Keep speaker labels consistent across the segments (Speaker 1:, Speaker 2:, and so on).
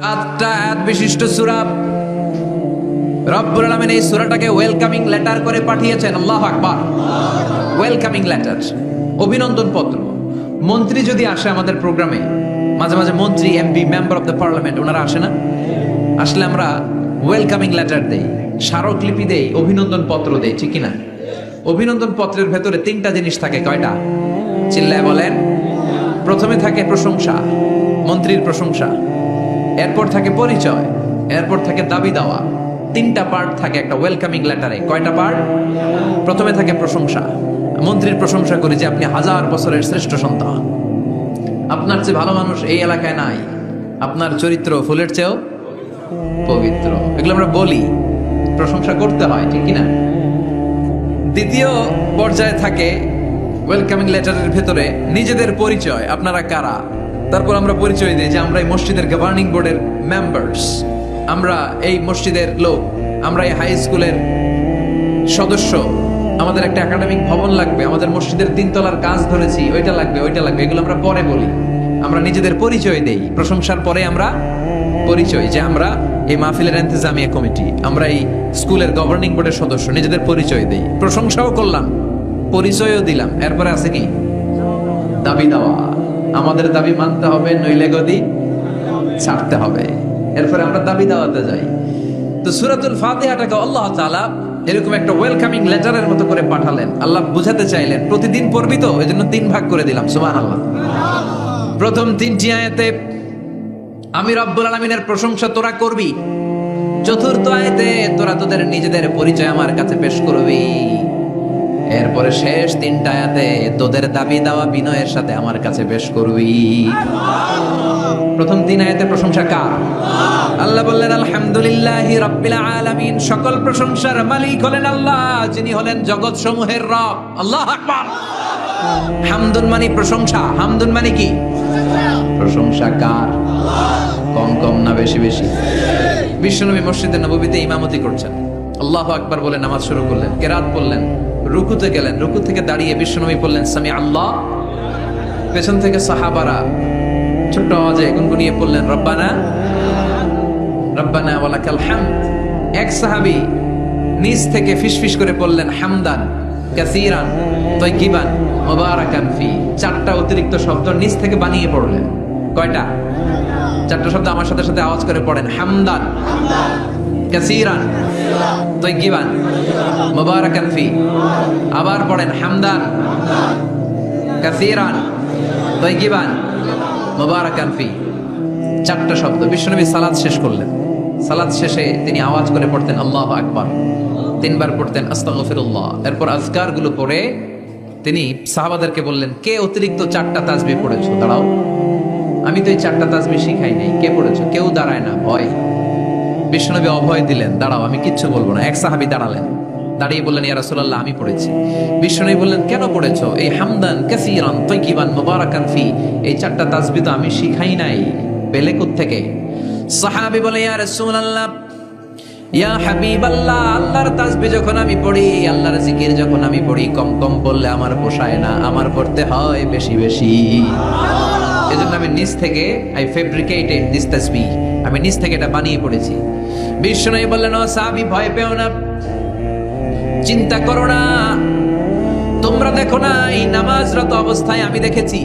Speaker 1: 7টা আয়াত বিশিষ্ট সূরা। রব্বুল আলামিন এই সূরাটাকে ওয়েলকামিং লেটার করে পাঠিয়েছেন। আল্লাহু আকবার। ওয়েলকামিং লেটার, অভিনন্দন পত্র। মন্ত্রী যদি আসে আমাদের প্রোগ্রামে, মাঝে মাঝে মন্ত্রী, MP, member of the parliament, ওনারা আসে না? আসলে আমরা ওয়েলকামিং লেটার দেই, স্মারকলিপি দেই, অভিনন্দন পত্র দেই, ঠিক কিনা? অভিনন্দন পত্রের ভেতরে 3টা জিনিস থাকে। কয়টা? চিল্লায় বলেন। প্রথমে থাকে প্রশংসা, মন্ত্রীর প্রশংসা। এরপর থাকে পরিচয়, এরপর থাকে দাবি দেওয়া। 3টা পার্ট থাকে একটা ওয়েলকামিং লেটারে। কয়টা পার্ট? প্রথমে থাকে প্রশংসা। মন্ত্রীর প্রশংসা করি যে আপনি 1000 বছরের শ্রেষ্ঠ সন্তান, আপনার চেয়ে ভালো মানুষ এই এলাকায় নাই, আপনার চরিত্র ফুলের চেয়েও পবিত্র। এগুলো আমরা বলি, প্রশংসা করতে হয়, ঠিক কিনা? দ্বিতীয় পর্যায়ে থাকে ওয়েলকামিং লেটারের ভেতরে নিজেদের পরিচয়, আপনারা কারা। তারপর আমরা পরিচয় দিই যে আমরা এই মসজিদের গভর্নিং বোর্ডের মেম্বার্স, আমরা এই মসজিদের লোক, আমরা এই হাই স্কুলের সদস্য, আমাদের একটা একাডেমিক ভবন লাগবে, আমাদের মসজিদের 3 তলার কাজ ধরেছি, ওইটা লাগবে, ওইটা লাগবে। এগুলো আমরা পরে বলি, আমরা নিজেদের পরিচয় দেই। প্রশংসার পরে আমরা পরিচয়, যে আমরা এই মাহফিলের ইন্তেজামিয়া কমিটি, আমরা এই স্কুলের গভর্নিং বোর্ডের সদস্য, নিজেদের পরিচয় দেই। প্রশংসাও করলাম, পরিচয়ও দিলাম। এরপরে আছে কি? দাবি দেওয়া। আমাদের দাবি মানতে হবে, নইলে গদি ছাড়তে হবে। এরপরে আমরা দাবি দেওয়াতে যাই। তো সূরাতুল ফাতিহাটাকে আল্লাহ তাআলা এরকম একটা ওয়েলকামিং লেটারের মতো করে পাঠালেন। আল্লাহ বুঝাতে চাইলেন প্রতিদিন পড়বি তো, এজন্য 3 ভাগ করে দিলাম। সুবহানাল্লাহ। প্রথম 3টি আয়াতে আমি রব্বুল আলামিনের প্রশংসা তোরা করবি। চতুর্থ আয়াতে তোরা তোদের নিজেদের পরিচয় আমার কাছে পেশ করবি। এরপরে শেষ 3টা আয়াতে তোদের দাবি দেওয়া বিনয়ের সাথে আমার কাছে পেশ করবি। প্রথম 3 আয়াতে প্রশংসা কার? আল্লাহ বললেন আলহামদুলিল্লাহি রাব্বিল আলামিন, সকল প্রশংসার মালিক হলেন আল্লাহ, যিনি হলেন জগৎ সমূহের রব। আল্লাহু আকবার। হামদুন মানে প্রশংসা। হামদুন মানে কি? প্রশংসা কার? কম কম না বেশি বেশি? বিশ্বনবী মসজিদে নববীতে ইমামতি করছেন, আল্লাহু আকবার বলে নামাজ শুরু করলেন, কেরাত পড়লেন, রুকুতে গেলেন, রুকু থেকে দাঁড়িয়ে বিশ্বনবী বললেন সামি আল্লাহ। পেছন থেকে সাহাবারা ছোট্ট আওয়াজে গুনগুনিয়ে পড়লেন রব্বানা রব্বানা ওয়ালাকাল হামদ। এক সাহাবী নিচ থেকে ফিসফিস করে পড়লেন হামদান কাসীরান তাইয়িবান মুবারাকান ফি। 4টা অতিরিক্ত শব্দ নিচ থেকে বানিয়ে পড়লেন। কয়টা? 4টা শব্দ আমার সাথে সাথে আওয়াজ করে পড়েন। হামদান কাসীরান তাইয়িবান মুবারাকান ফি। আবার পড়েন হামদান কাসীরান তাইয়িবান মুবারাকান ফি। 4টা শব্দ। বিশ্বনবী সালাত শেষ করলেন। সালাত শেষে তিনি আওয়াজ করে পড়তেন আল্লাহু আকবার, 3 বার পড়তেন আস্তাগফিরুল্লাহ। এরপর আজকারগুলো পড়ে তিনি সাহাবাদেরকে বললেন, কে অতিরিক্ত 4টা তাসবিহ পড়েছো? দাঁড়াও, আমি তো এই 4টা তাসবিহ শিখাই নাই, কে পড়েছো? কেউ দাঁড়ায় না, ভয়। বিশ্বনবী অভয় দিলেন, দাঁড়াও, আমি কিচ্ছু বলবো না। এক সাহাবী দাঁড়ালেন, দাঁড়িয়ে বললেন ইয়া রাসূলুল্লাহ, আমি পড়েছি। বিশ্বনবী বললেন, কেন পড়েছো? এই হামদান কাসীরান তাইয়িবান মুবারাকান ফি, এই 4টা তাসবিহ তো আমি শিখাই নাই, পেলে কোত্থেকে? সাহাবী বলে ইয়া রাসূলুল্লাহ, ইয়া হাবিবাল্লাহ, আল্লাহর তাসবিহ যখন আমি পড়ি, আল্লাহর জিকির যখন আমি পড়ি, কম কম পড়লে আমার পোষায় না, আমার পড়তে হয় বেশি বেশি। এজন্য আমি নিজ থেকে আই ফেব্রিকেটেড দিস তাসবিহ, আমি নিজ থেকে এটা বানিয়ে পড়েছি। বিশ্বনবী বললেন, ও সাহাবী, ভয় পেও না, চিন্তা করো না। তোমরা দেখো না, এই নামাজরত অবস্থায় আমি দেখেছি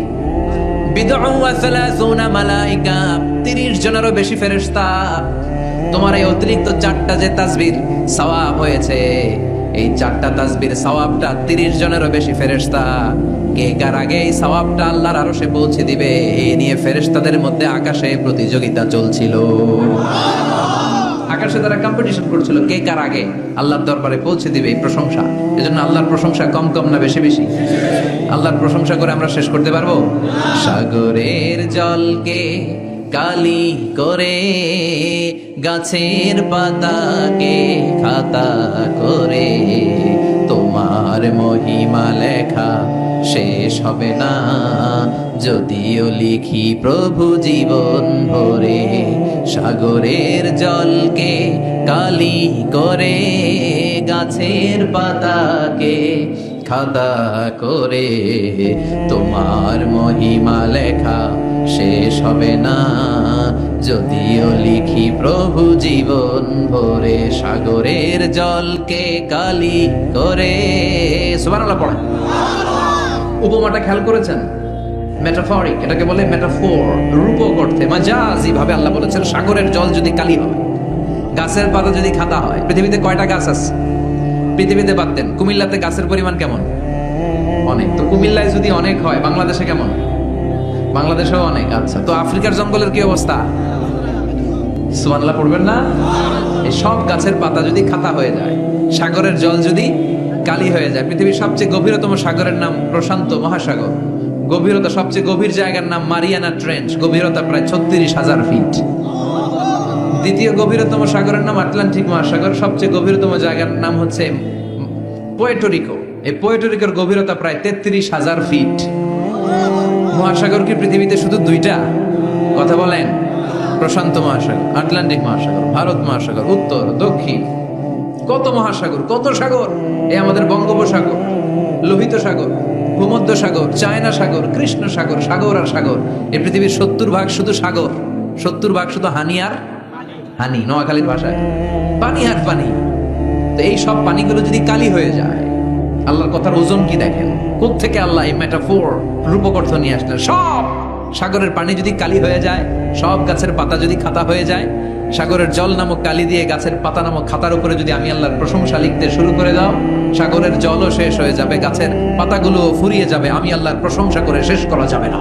Speaker 1: বিদউ ওয়া 30 মালায়েকা, 30 জনেরও বেশি ফেরেশতা। তোমার এই অতিরিক্ত 4টা যে তাসবির সওয়াব হয়েছে, এই 4টা তাসবির সওয়াবটা 30 জনেরও বেশি ফেরেশতা। কে কার আগে এই সওয়াবটা আল্লাহর আরশে পৌঁছে দিবে, এই নিয়ে ফেরেশতাদের মধ্যে আকাশে প্রতিযোগিতা চলছিল। আকাশে তারা কম্পিটিশন করছিল, কে কার আগে আল্লাহর দরবারে পৌঁছে দিবে এই প্রশংসা। এজন্য আল্লাহর প্রশংসা কম কম না বেশি বেশি? আল্লাহর প্রশংসা করে আমরা শেষ করতে পারবো? সাগরের জলকে কালি করে, গাছের পাতাকে খাতা করে, তোমার মহিমা লেখা শেষ হবে না, যদিও লিখি প্রভু জীবন ভরে। সাগরের জলকে কালি করে, গাছের পাতাকে খাতা করে, তোমার মহিমা লেখা শেষ হবে না, যদিও লিখি প্রভু জীবন ভরে সাগরের জলকে কালি করে। সুবহানাল্লাহ পড়েন। উপমাটা খেয়াল করেছেন? মেটাফরিক, এটাকে বলে মেটাফোর, রূপক অর্থে মাজাজি ভাবে আল্লাহ বলেছেন সাগরের জল যদি কালি হয়, গাছের পাতা যদি খাতা হয়। পৃথিবীতে কয়টা গাছ আছে? পৃথিবীতে বাদ দেন, কুমিল্লাতে গাছের পরিমাণ কেমন? অনেক। তো কুমিল্লায় যদি অনেক হয়, বাংলাদেশে কেমন? বাংলাদেশেও অনেক। আচ্ছা, তো আফ্রিকার জঙ্গলের কি অবস্থা? সুবহানাল্লাহ পড়বেন না? এই সব গাছের পাতা যদি খাতা হয়ে যায়, সাগরের জল যদি কালি হয়ে যায়। পৃথিবীর সবচেয়ে গভীরতম সাগরের নাম প্রশান্ত মহাসাগর। গভীরতা, সবচেয়ে গভীর জায়গার নাম মারিয়ানা ট্রেঞ্চ, গভীরতা প্রায় 36,000 ফিট। দ্বিতীয় গভীরতম সাগরের নাম আটলান্টিক মহাসাগর, সবচেয়ে গভীরতম জায়গার নাম হচ্ছে পোয়েটোরিকো। এই পোয়েটোরিকোর গভীরতা প্রায় 33,000 ফিট। মহাসাগর কি পৃথিবীতে শুধু দুইটা? কথা বলেন। প্রশান্ত মহাসাগর, আটলান্টিক মহাসাগর, ভারত মহাসাগর, উত্তর দক্ষিণ, কত মহাসাগর, কত সাগর। এ আমাদের বঙ্গোপসাগর, লোহিত সাগর, ভূমধ্য সাগর, চায়না সাগর, কৃষ্ণ সাগর, সাগর আর সাগর। এই পৃথিবীর 70% শুধু সাগর, 70% শুধু হানি আর হানি, নোয়াখালীর ভাষায় পানি আর পানি। তো এই সব পানিগুলো যদি কালি হয়ে যায়, আল্লাহর কথার ওজন কি দেখেন? কোত্থেকে আল্লাহ এই মেটাফোর, রূপক অর্থ নিয়ে আসলেন? সব সাগরের পানি যদি কালি হয়ে যায়, সব গাছের পাতা যদি খাতা হয়ে যায়, সাগরের জল নামক কালি দিয়ে গাছের পাতা নামক খাতার উপরে যদি আমি আল্লাহর প্রশংসা লিখতে শুরু করে দাও, সাগরের জলও শেষ হয়ে যাবে, গাছের পাতাগুলো ফুরিয়ে যাবে, আমি আল্লাহর প্রশংসা করে শেষ করা যাবে না।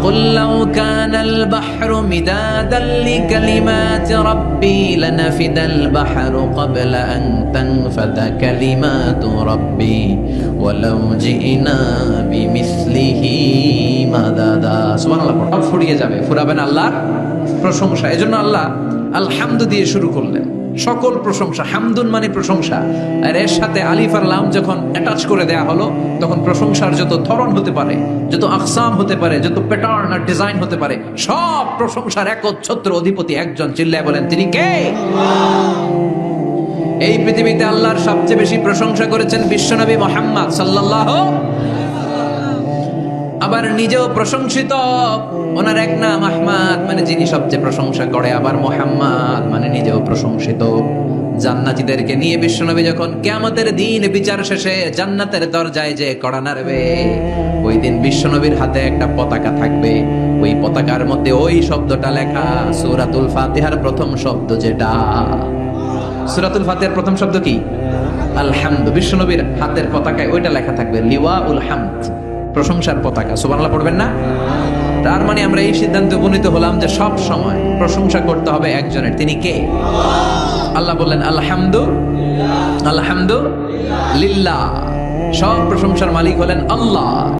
Speaker 1: قل لو كان البحر مدادا لكلمات ربي لنفد البحر قبل أن تنفد كلمات ربي ولو جئنا بمثله مددا। সুবহানাল্লাহ। ফুরিয়ে যাবে, ফুরাবেন আল্লাহর প্রশংসা। এজন্য আল্লাহ আলহামদু দিয়ে শুরু করলেন। সকল প্রশংসা, হামদুন মানে প্রশংসা, আর এর সাথে আলিফ আর লাম যখন অ্যাটাচ করে দেয়া হলো, তখন প্রশংসার যত ধরন হতে পারে, যত আকসাম হতে পারে, যত প্যাটার্ন আর ডিজাইন হতে পারে, সব প্রশংসার একচ্ছত্র অধিপতি একজন। চিল্লায় বলেন তিনি কে? এই পৃথিবীতে আল্লাহর সবচেয়ে বেশি প্রশংসা করেছেন বিশ্বনবী মুহাম্মদ সাল্লাল্লাহু, আবার নিজেও প্রশংসিত। ওনার এক নাম আহমদ, মানে যিনি সবচেয়ে প্রশংসা করে, আবার মুহাম্মদ মানে নিজেও প্রশংসিত। জান্নাতীদেরকে নিয়ে বিশ্বনবী যখন কিয়ামতের দিন বিচার শেষে জান্নাতের দরজায় যে কড়া নাড়বে, ওই দিন বিশ্বনবীর হাতে একটা পতাকা থাকবে। ওই পতাকার মধ্যে ওই শব্দটা লেখা, সূরাতুল ফাতিহার প্রথম শব্দ যেটা। সূরাতুল ফাতিহার প্রথম শব্দ কি? আলহামদু। বিশ্বনবীর হাতের পতাকায় ওইটা লেখা থাকবে, লিওয়াউল হামদ, প্রশংসার পতাকা। সুবহানাল্লাহ পড়বেন না? তার মানে আমরা এই সিদ্ধান্তে উপনীত হলাম যে সব সময় প্রশংসা করতে হবে একজনের। তিনি কে? আল্লাহ বললেন আলহামদু, আলহামদু লিল্লাহ। সব প্রশংসার মালিক হলেন আল্লাহ।